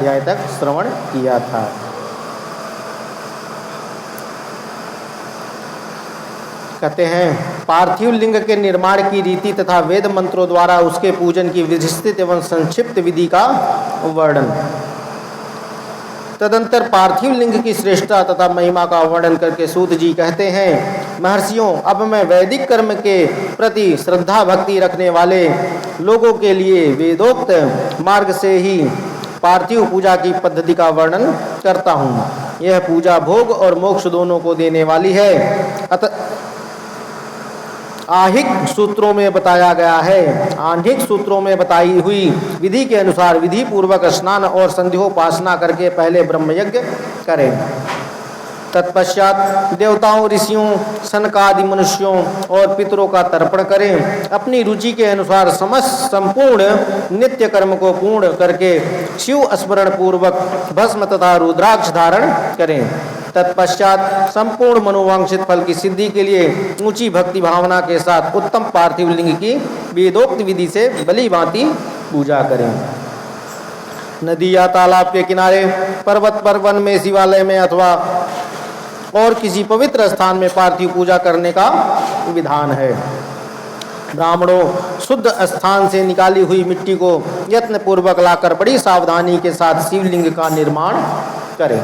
अध्याय तक श्रवण किया था। कहते हैं पार्थिव लिंग के निर्माण की रीति तथा वेद मंत्रों द्वारा उसके पूजन की विस्तृत एवं संक्षिप्त विधि का वर्णन। तदंतर पार्थिव लिंग की श्रेष्ठता तथा महिमा का वर्णन करके सूत जी कहते हैं, महर्षियों, अब मैं वैदिक कर्म के प्रति श्रद्धा भक्ति रखने वाले लोगों के लिए वेदोक्त मार्ग से ही पार्थिव पूजा की पद्धति का वर्णन करता हूँ। यह पूजा भोग और मोक्ष दोनों को देने वाली है। आहिक सूत्रों में बताया गया है, आह्निक सूत्रों में बताई हुई विधि के अनुसार विधि पूर्वक स्नान और संध्योपासना करके पहले ब्रह्मयज्ञ करें। तत्पश्चात देवताओं, ऋषियों, सनकादि मनुष्यों और पितरों का तर्पण करें। अपनी रुचि के अनुसार समस्त संपूर्ण नित्य कर्म को पूर्ण करके शिव स्मरण पूर्वक भस्म तथा रुद्राक्ष धारण करें। तत्पश्चात संपूर्ण मनोवांछित फल की सिद्धि के लिए ऊंची भक्ति भावना के साथ उत्तम पार्थिव लिंग की वेदोक्त विधि से भली भांति पूजा करें। नदी या तालाब के किनारे, पर्वत पर, वन में, शिवालय में अथवा और किसी पवित्र स्थान में पार्थिव पूजा करने का विधान है। ब्राह्मणों शुद्ध स्थान से निकाली हुई मिट्टी को यत्न पूर्वक लाकर बड़ी सावधानी के साथ शिवलिंग का निर्माण करें।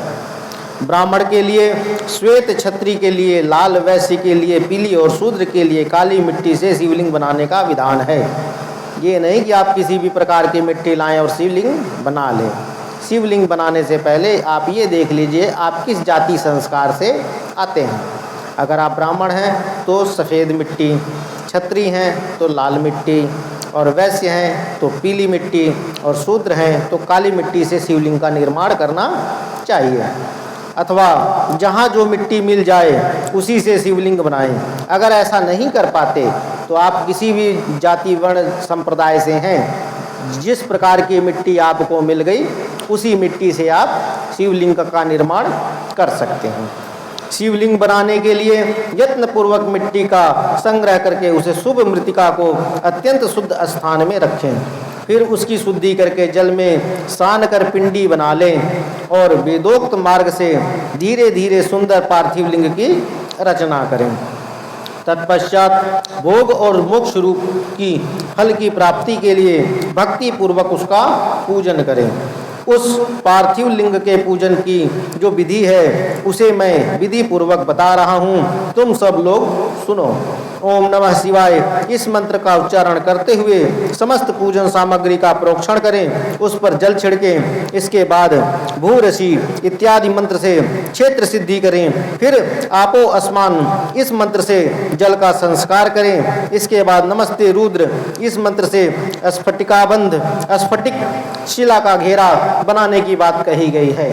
ब्राह्मण के लिए श्वेत, क्षत्रिय के लिए लाल, वैश्य के लिए पीली और शूद्र के लिए काली मिट्टी से शिवलिंग बनाने का विधान है। ये नहीं कि आप किसी भी प्रकार की मिट्टी लाएं और शिवलिंग बना लें। शिवलिंग बनाने से पहले आप ये देख लीजिए आप किस जाति संस्कार से आते हैं। अगर आप ब्राह्मण हैं तो सफ़ेद मिट्टी, क्षत्रिय हैं तो लाल मिट्टी, और वैश्य हैं तो पीली मिट्टी, और शूद्र हैं तो काली मिट्टी से शिवलिंग का निर्माण करना चाहिए। अथवा जहाँ जो मिट्टी मिल जाए उसी से शिवलिंग बनाएं। अगर ऐसा नहीं कर पाते तो आप किसी भी जाति वर्ण संप्रदाय से हैं, जिस प्रकार की मिट्टी आपको मिल गई उसी मिट्टी से आप शिवलिंग का निर्माण कर सकते हैं। शिवलिंग बनाने के लिए यत्न पूर्वक मिट्टी का संग्रह करके उसे शुभ मृतिका को अत्यंत शुद्ध स्थान में रखें। फिर उसकी शुद्धि करके जल में स्नान कर पिंडी बना लें और वेदोक्त मार्ग से धीरे धीरे सुंदर पार्थिव लिंग की रचना करें। तत्पश्चात भोग और मोक्ष रूप की फल की प्राप्ति के लिए भक्ति पूर्वक उसका पूजन करें। उस पार्थिव लिंग के पूजन की जो विधि है उसे मैं विधि पूर्वक बता रहा हूँ, तुम सब लोग सुनो। ओम नमः शिवाय इस मंत्र का उच्चारण करते हुए समस्त पूजन सामग्री का प्रोक्षण करें, उस पर जल छिड़कें। इसके बाद भूरसी इत्यादि मंत्र से क्षेत्र सिद्धि करें। फिर आपो अस्मान इस मंत्र से जल का संस्कार करें। इसके बाद नमस्ते रुद्र इस मंत्र से स्फटिकाबंध स्फटिक शिला का घेरा बनाने की बात कही गई है।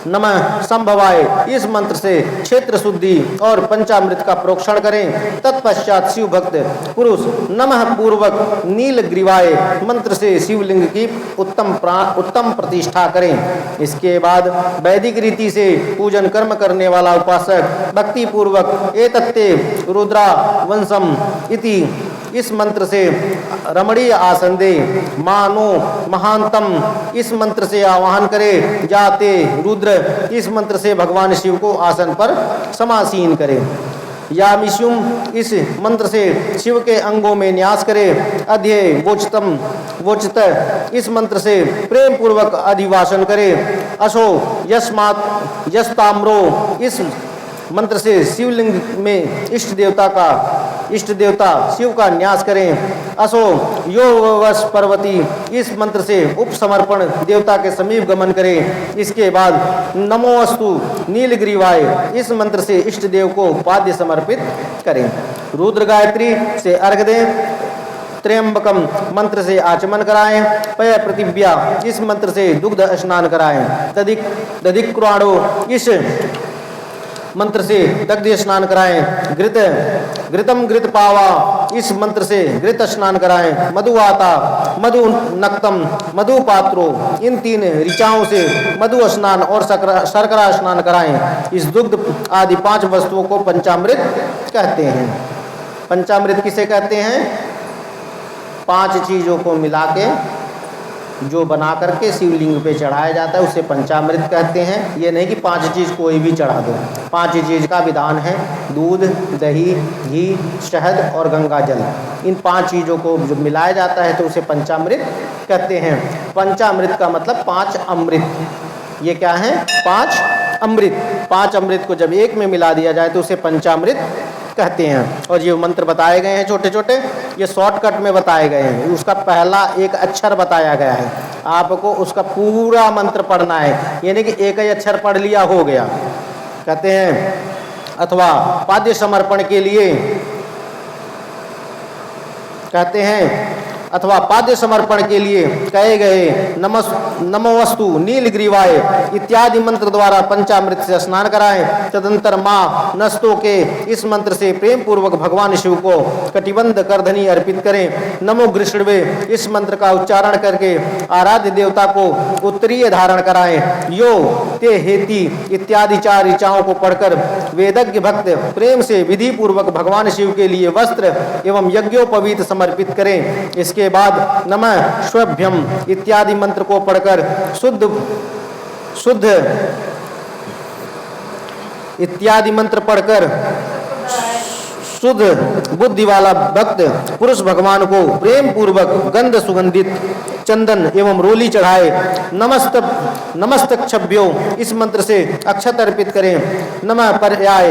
नमः संभवाय इस मंत्र से क्षेत्र शुद्धि और पंचामृत का प्रोक्षण करें। तत्पश्चात शिव भक्त पुरुष नमः पूर्वक नीलग्रीवाय मंत्र से शिवलिंग की उत्तम प्रतिष्ठा करें। इसके बाद वैदिक रीति से पूजन कर्म करने वाला उपासक भक्ति पूर्वक एतत्ते रुद्रा वंशम इति इस मंत्र से रमणीय आसन दे मानो महानतम इस मंत्र से आवाहन करे। जाते रुद्र इस मंत्र से भगवान शिव को आसन पर समासीन करे। यामिष्युम इस मंत्र से शिव के अंगों में न्यास करे। अध्यय वोचतम वोचत इस मंत्र से प्रेम पूर्वक अधिवासन करे। अशो यस्मात् यस्ताम्रो इस मंत्र से शिवलिंग में इष्ट देवता शिव का न्यास करें। असो योवश पार्वती इस मंत्र से उपसमर्पण देवता के समीप गमन करें। इसके बाद नमोस्तु नीलग्रीवाय इस मंत्र से इष्ट देव को पाद्य समर्पित करें। रुद्र गायत्री से अर्घ दें। त्र्यंबकम मंत्र से आचमन कराएं। पय प्रतिव्या इस मंत्र से दुग्ध स्नान कराएं। दधिक्राणो इस मंत्र से दग्ध स्नान कराएं। घृतम घृत पावा इस मंत्र से घृत स्नान कराएं। मधुवाता मधु नक्तम मधु पात्रो इन तीन ऋचाओं से मधु स्नान और शर्करा स्नान कराएं। इस दुग्ध आदि 5 वस्तुओं को पंचामृत कहते हैं। पंचामृत किसे कहते हैं? 5 चीजों को मिला के जो बना करके शिवलिंग पे चढ़ाया जाता है उसे पंचामृत कहते हैं। ये नहीं कि 5 चीज़ कोई भी चढ़ा दो, 5 चीज़ का विधान है। दूध, दही, घी, शहद और गंगा जल, इन 5 चीज़ों को जो मिलाया जाता है तो उसे पंचामृत कहते हैं। पंचामृत का मतलब 5 अमृत। ये क्या है? 5 अमृत। 5 अमृत को जब एक में मिला दिया जाए तो उसे पंचामृत कहते हैं। और ये मंत्र बताए गए हैं छोटे छोटे, ये शॉर्टकट में बताए गए हैं। उसका पहला एक अक्षर बताया गया है, आपको उसका पूरा मंत्र पढ़ना है, यानी कि एक ही अक्षर पढ़ लिया हो गया। कहते हैं अथवा पाद्य समर्पण के लिए कहते हैं अथवा पाद्य समर्पण के लिए कहे गए नमोस्तु नीलग्रीवाय इत्यादि मंत्र द्वारा पंचामृत से स्नान कराएं। तदंतर माँ नस्तों के इस मंत्र से प्रेम पूर्वक भगवान शिव को कटिबंध करधनी अर्पित करें। नमो गृष्णवे इस मंत्र का उच्चारण करके आराध्य देवता को उत्तरीय धारण कराएं। यो ते हेति इत्यादि 4 ऋचाओं को पढ़कर वेदज्ञ भक्त प्रेम से विधि पूर्वक भगवान शिव के लिए वस्त्र एवं यज्ञोपवीत समर्पित करें। इसके बाद नमः श्वभ्यम इत्यादि मंत्र को पढ़कर शुद्ध इत्यादि मंत्र पढ़कर शुद्ध बुद्धि वाला भक्त पुरुष भगवान को प्रेम पूर्वक गंध सुगंधित चंदन एवं रोली चढ़ाए। नमस्तक्षभ्यो इस मंत्र से अक्षत अर्पित करें। नमः पर्याय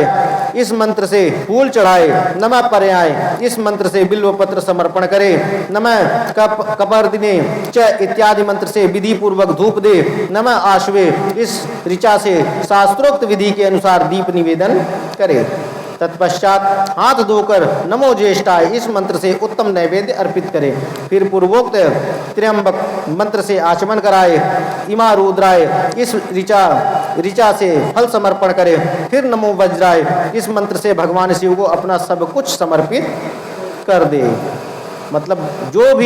इस मंत्र से फूल चढ़ाए। नमः पर्याय इस मंत्र से बिल्व पत्र समर्पण करें। नमः कपर्दिने च इत्यादि मंत्र से विधि पूर्वक धूप दे। नमः आश्वे इस ऋचा से शास्त्रोक्त विधि के अनुसार दीप निवेदन करे। तत्पश्चात हाथ धोकर नमो ज्येष्ठाय इस मंत्र से उत्तम नैवेद्य अर्पित करें। फिर पूर्वोक्त त्र्यंबक मंत्र से आचमन कराए। इमा रुद्राय इस ऋचा से फल समर्पण करें। फिर नमो वज्राय इस मंत्र से भगवान शिव को अपना सब कुछ समर्पित कर दे। मतलब जो भी